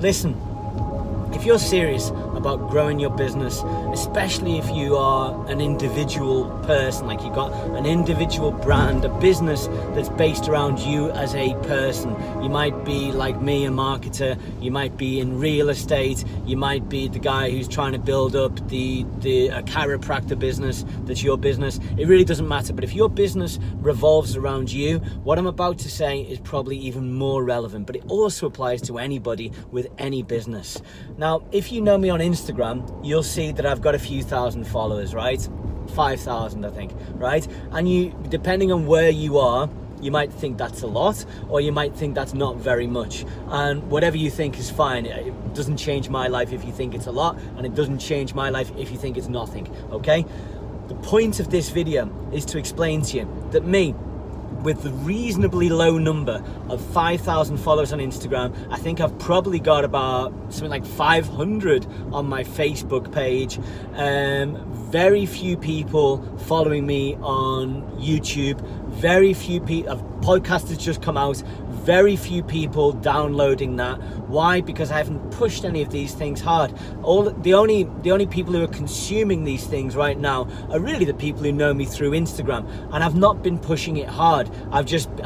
Listen, if you're serious about growing your business, especially if you are an individual person, like you've got an individual brand, a business that's based around you as a person. You might be like me, a marketer, you might be in real estate, you might be the guy who's trying to build up a chiropractor business that's your business. It really doesn't matter, but if your business revolves around you, what I'm about to say is probably even more relevant, but it also applies to anybody with any business. Now, if you know me on Instagram, you'll see that I've got a few thousand followers, right? 5,000, I think, right? And you, depending on where you are, you might think that's a lot, or you might think that's not very much. And whatever you think is fine. It doesn't change my life if you think it's a lot, and it doesn't change my life if you think it's nothing, okay? The point of this video is to explain to you that me, with the reasonably low number of 5,000 followers on Instagram, I think I've probably got about something like 500 on my Facebook page. Very few people following me on YouTube. Very few people. Podcast has just come out. Very few people downloading that. Why? Because I haven't pushed any of these things hard. The only people who are consuming these things right now are really the people who know me through Instagram, and I've not been pushing it hard. I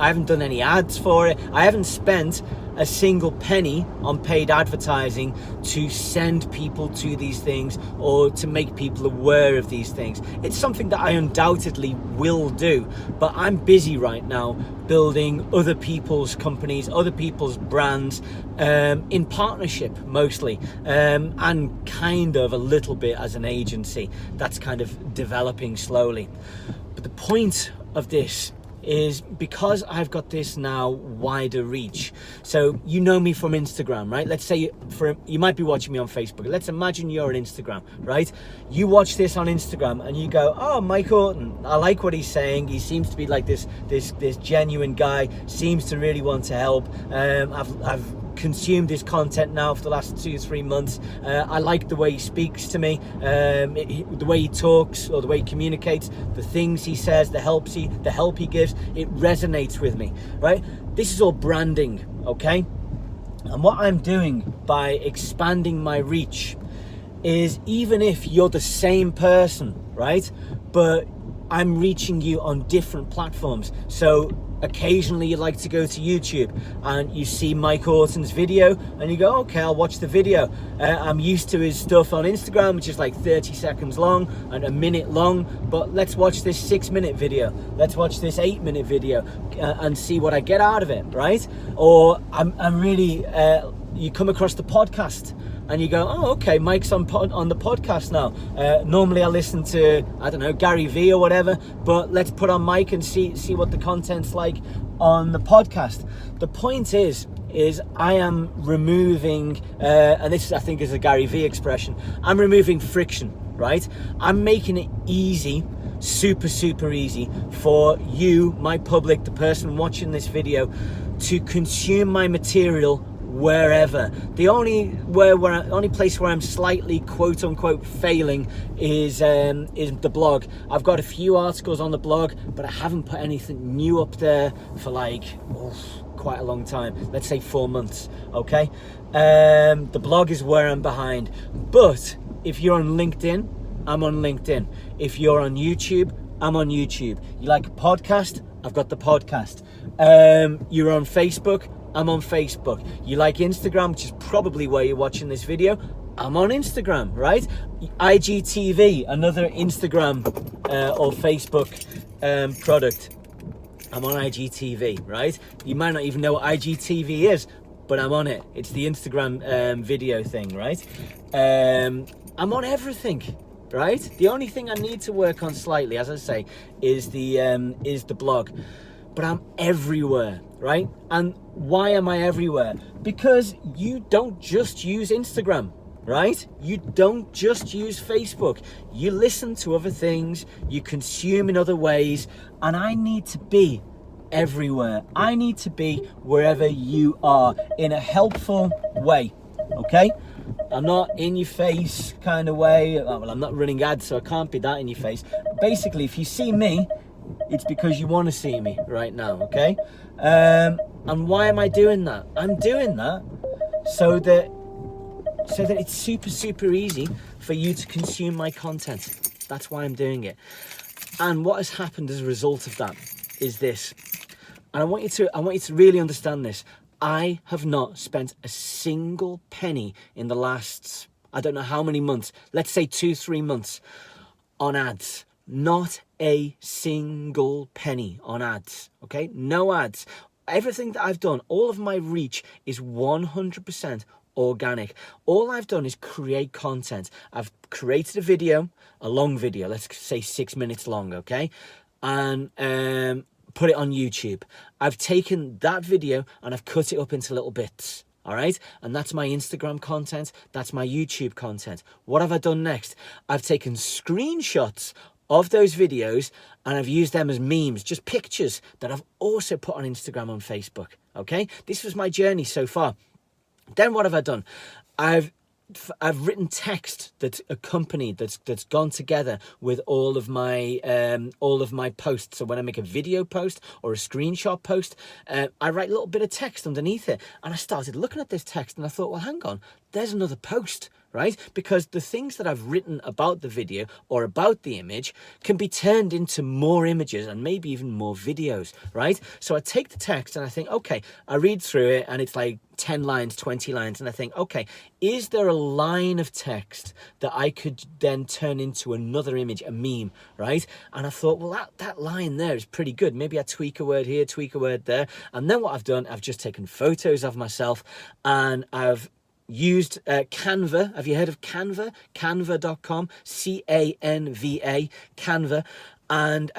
haven't done any ads for it. I haven't spent a single penny on paid advertising to send people to these things or to make people aware of these things. It's something that I undoubtedly will do, but I'm busy right now building other people's companies, other people's brands, in partnership mostly, and kind of a little bit as an agency that's kind of developing slowly. But the point of this is because I've got this now wider reach. So you know me from Instagram, right? Let's say you might be watching me on Facebook. Let's imagine you're on Instagram, right? You watch this on Instagram and you go, oh, Mike Auton, I like what he's saying. He seems to be like this genuine guy, seems to really want to help. I've consumed his content now for the last 2-3 months. I like the way he speaks to me, the way he talks or the way he communicates, the things he says, the help he gives. It resonates with me, right? This is all branding, okay? And what I'm doing by expanding my reach is, even if you're the same person, right, but I'm reaching you on different platforms. So occasionally you like to go to YouTube and you see Mike Auton's video and you go, okay, I'll watch the video. I'm used to his stuff on Instagram, which is like 30 seconds long and a minute long, but let's watch this 6-minute video. Let's watch this 8-minute video and see what I get out of it, right? Or you come across the podcast and you go, oh, okay, Mike's on the podcast now. Normally I listen to, I don't know, Gary V or whatever, but let's put on Mike and see what the content's like on the podcast. The point is I am removing, and this I think is a Gary V expression, I'm removing friction, right? I'm making it easy, super easy for you, my public, the person watching this video, to consume my material wherever. The only place where I'm slightly quote unquote failing is the blog. I've got a few articles on the blog, but I haven't put anything new up there for quite a long time. Let's say 4 months, okay? The blog is where I'm behind. But if you're on LinkedIn, I'm on LinkedIn. If you're on YouTube, I'm on YouTube. You like a podcast? I've got the podcast. You're on Facebook? I'm on Facebook. You like Instagram, which is probably where you're watching this video? I'm on Instagram, right? IGTV, another Instagram or Facebook product. I'm on IGTV, right? You might not even know what IGTV is, but I'm on it. It's the Instagram video thing, right? I'm on everything, right? The only thing I need to work on slightly, as I say, is the blog. But I'm everywhere, right? And why am I everywhere? Because you don't just use Instagram, right? You don't just use Facebook. You listen to other things, you consume in other ways, and I need to be everywhere. I need to be wherever you are in a helpful way, okay? I'm not in your face kind of way. Well, I'm not running ads, so I can't be that in your face. Basically, if you see me, it's because you want to see me right now, okay? And why am I doing that? I'm doing that so that so that it's super, super easy for you to consume my content. That's why I'm doing it. And what has happened as a result of that is this. And I want you to really understand this. I have not spent a single penny in the last, I don't know how many months, let's say 2-3 months, on ads. Not a single penny on ads, okay? No ads. Everything that I've done, all of my reach is 100% organic. All I've done is create content. I've created a video, a long video, let's say 6 minutes long, okay? And put it on YouTube. I've taken that video and I've cut it up into little bits. All right, and that's my Instagram content, that's my YouTube content. What have I done next? I've taken screenshots of those videos and I've used them as memes, just pictures that I've also put on Instagram and Facebook. Okay, this was my journey so far. Then what have I done? I've written text that's accompanied, that's gone together with all of my posts. So when I make a video post or a screenshot post, I write a little bit of text underneath it. And I started looking at this text and I thought, well, hang on, there's another post, right? Because the things that I've written about the video or about the image can be turned into more images and maybe even more videos, right? So I take the text and I think, okay, I read through it and it's like 10 lines, 20 lines. And I think, okay, is there a line of text that I could then turn into another image, a meme, right? And I thought, well, that line there is pretty good. Maybe I tweak a word here, tweak a word there. And then what I've done, I've just taken photos of myself and I've used Canva. Have you heard of Canva? Canva.com, C-A-N-V-A, Canva. And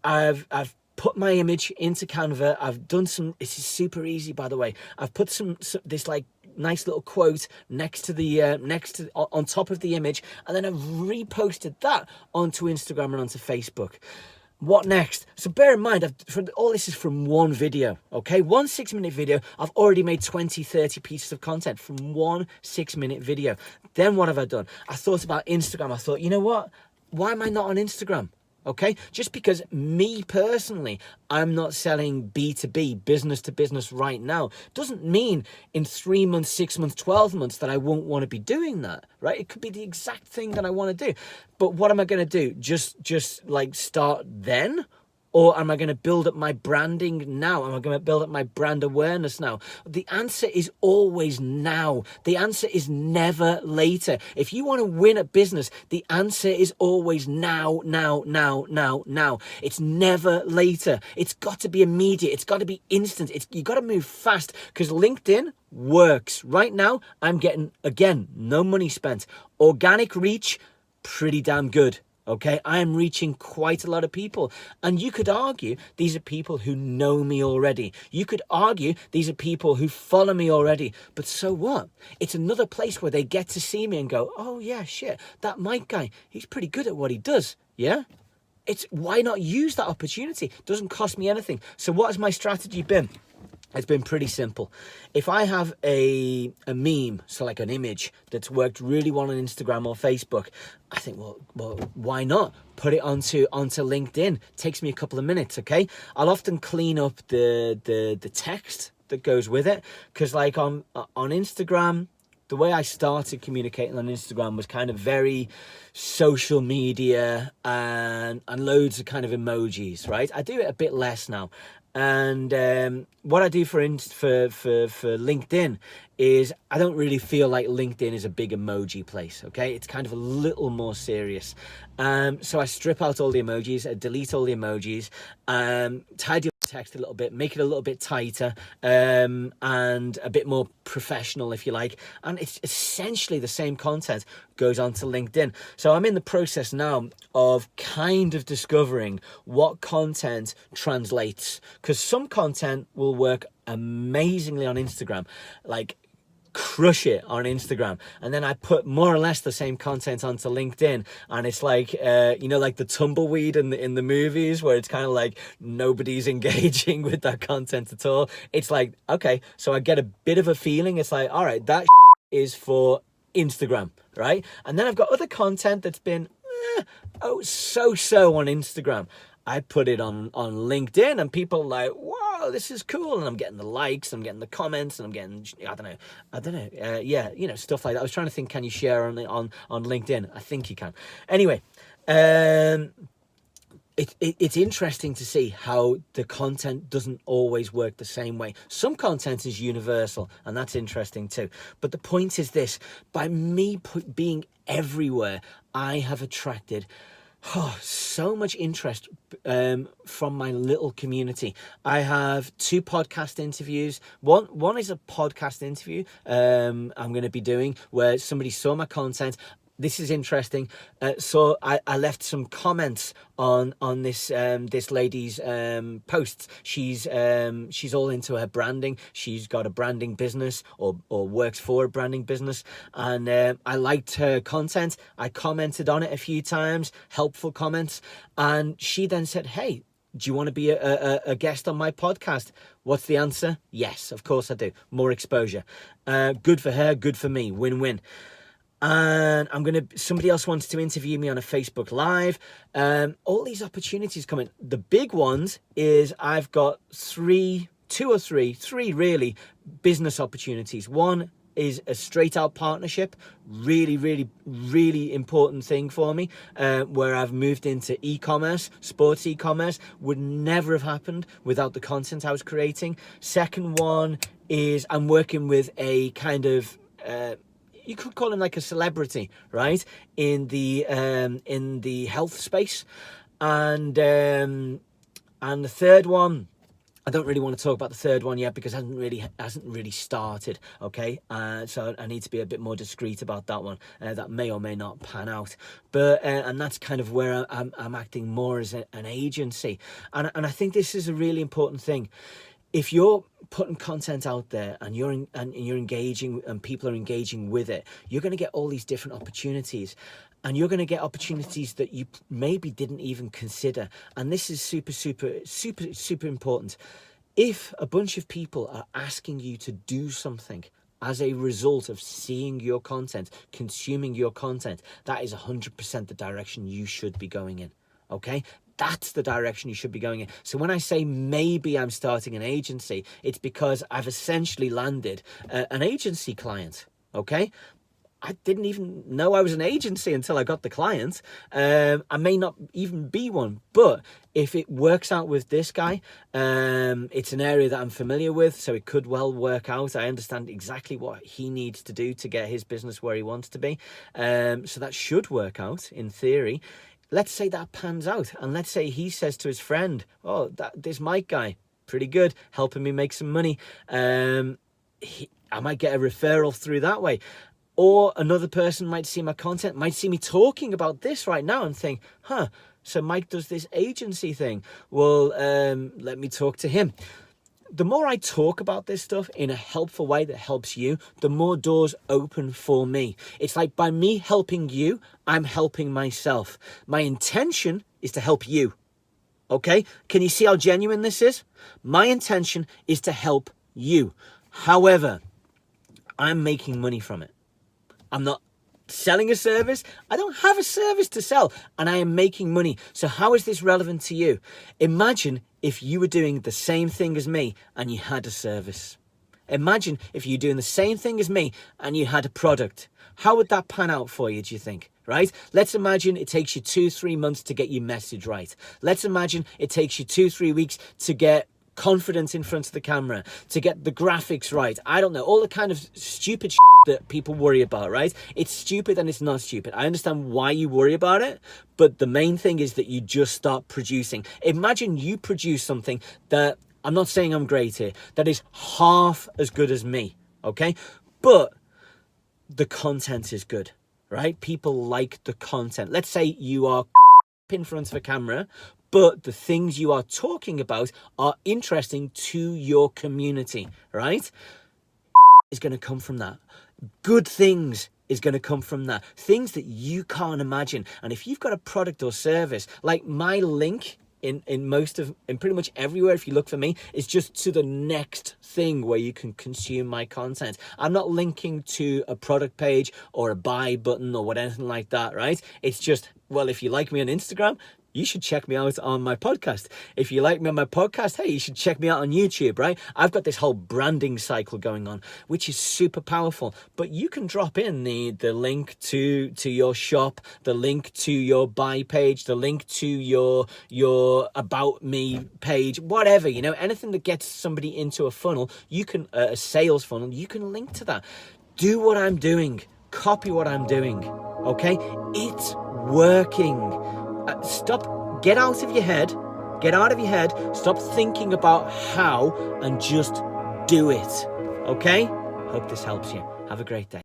I've put my image into Canva. I've done some, this is super easy, by the way. I've put some this like nice little quote next to on top of the image, and then I've reposted that onto Instagram and onto Facebook. What next? So bear in mind, all this is from one video, okay? 1 6-minute video. I've already made 20, 30 pieces of content from 1 6-minute video. Then what have I done? I thought about Instagram. I thought, you know what? Why am I not on Instagram? Okay, just because me personally, I'm not selling B2B, business to business right now, doesn't mean in 3 months, 6 months, 12 months that I won't want to be doing that, right? It could be the exact thing that I want to do. But what am I going to do? Just like start then? Or am I going to build up my branding now? Am I going to build up my brand awareness now? The answer is always now. The answer is never later. If you want to win at business, the answer is always now, now, now, now, now. It's never later. It's got to be immediate. It's got to be instant. You got to move fast because LinkedIn works. Right now, I'm getting, again, no money spent. Organic reach, pretty damn good. Okay, I am reaching quite a lot of people. And you could argue these are people who know me already. You could argue these are people who follow me already. But so what? It's another place where they get to see me and go, oh yeah, shit, that Mike guy, he's pretty good at what he does. Yeah? Why not use that opportunity? It doesn't cost me anything. So what has my strategy been? It's been pretty simple. If I have a meme, so like an image that's worked really well on Instagram or Facebook, I think, well, why not put it onto LinkedIn? It takes me a couple of minutes, okay? I'll often clean up the text that goes with it, because like on Instagram, the way I started communicating on Instagram was kind of very social media and loads of kind of emojis, right? I do it a bit less now. And what I do for LinkedIn is I don't really feel like LinkedIn is a big emoji place, okay? It's kind of a little more serious. So I strip out all the emojis, I delete all the emojis, tidy up the text a little bit, make it a little bit tighter, and a bit more professional, if you like. And it's essentially the same content goes onto LinkedIn. So I'm in the process now of kind of discovering what content translates, because some content will work amazingly on Instagram, like crush it on Instagram, and then I put more or less the same content onto LinkedIn, and it's like like the tumbleweed in the movies, where it's kind of like nobody's engaging with that content at all. It's like, okay, so I get a bit of a feeling. It's like, all right, that is for Instagram, right? And then I've got other content that's been so on Instagram, I put it on LinkedIn, and people are like, "Wow, this is cool!" And I'm getting the likes, I'm getting the comments, and I'm getting, I don't know, yeah, stuff like that. I was trying to think, can you share on LinkedIn? I think you can. Anyway, it's interesting to see how the content doesn't always work the same way. Some content is universal, and that's interesting too. But the point is this: by me being everywhere, I have attracted so much interest from my little community. I have 2 podcast interviews. One is a podcast interview I'm going to be doing where somebody saw my content. This is interesting. So I left some comments on this this lady's posts. She's all into her branding. She's got a branding business or works for a branding business, and I liked her content. I commented on it a few times, helpful comments, and she then said, "Hey, do you want to be a guest on my podcast?" What's the answer? Yes, of course I do. More exposure. Good for her, good for me. Win-win. And somebody else wants to interview me on a Facebook Live. All these opportunities coming. The big ones is I've got three really business opportunities. One is a straight out partnership, really important thing for me, where I've moved into e-commerce. Sports e-commerce would never have happened without the content I was creating. Second one is I'm working with a kind of you could call him like a celebrity, right, in the health space. And the third one, I don't really want to talk about the third one yet because it hasn't really started, okay? So I need to be a bit more discreet about that one. That may or may not pan out. But and that's kind of where I'm acting more as an agency. And I think this is a really important thing. If you're putting content out there and you're engaging and people are engaging with it, you're going to get all these different opportunities, and you're going to get opportunities that you maybe didn't even consider. And this is super important. If a bunch of people are asking you to do something as a result of seeing your content, consuming your content, that is 100% the direction you should be going in. Okay? That's the direction you should be going in. So when I say maybe I'm starting an agency, it's because I've essentially landed an agency client, okay? I didn't even know I was an agency until I got the client. I may not even be one, but if it works out with this guy, it's an area that I'm familiar with, so it could well work out. I understand exactly what he needs to do to get his business where he wants to be. So that should work out in theory. Let's say that pans out, and let's say he says to his friend, "Oh, this Mike guy, pretty good, helping me make some money." I might get a referral through that way. Or another person might see my content, might see me talking about this right now and think, so Mike does this agency thing. Well, let me talk to him. The more I talk about this stuff in a helpful way that helps you, the more doors open for me. It's like by me helping you, I'm helping myself. My intention is to help you. Okay? Can you see how genuine this is? My intention is to help you. However, I'm making money from it. I'm not selling a service. I don't have a service to sell, and I am making money. So how is this relevant to you? Imagine if you were doing the same thing as me and you had a service. Imagine if you're doing the same thing as me and you had a product. How would that pan out for you, do you think? Right? Let's imagine it takes you 2-3 months to get your message right. Let's imagine it takes you 2-3 weeks to get confidence in front of the camera, to get the graphics right. I don't know, all the kind of stupid that people worry about, right? It's stupid and it's not stupid. I understand why you worry about it, but the main thing is that you just start producing. Imagine you produce something that, I'm not saying I'm great here, that is half as good as me, okay? But the content is good, right? People like the content. Let's say you are in front of a camera, but the things you are talking about are interesting to your community, right? Is going to come from that. Good things is going to come from that. Things that you can't imagine. And if you've got a product or service, like my link in pretty much everywhere, if you look for me, is just to the next thing where you can consume my content. I'm not linking to a product page or a buy button or anything like that, right? It's just, well, if you like me on Instagram, you should check me out on my podcast. If you like me on my podcast, hey, you should check me out on YouTube, right? I've got this whole branding cycle going on, which is super powerful. But you can drop in the link to your shop, the link to your buy page, the link to your about me page, whatever, anything that gets somebody into a funnel, you can, a sales funnel, you can link to that. Do what I'm doing. Copy what I'm doing. Okay? It's working. Get out of your head. Get out of your head. Stop thinking about how and just do it. Okay? Hope this helps you. Have a great day.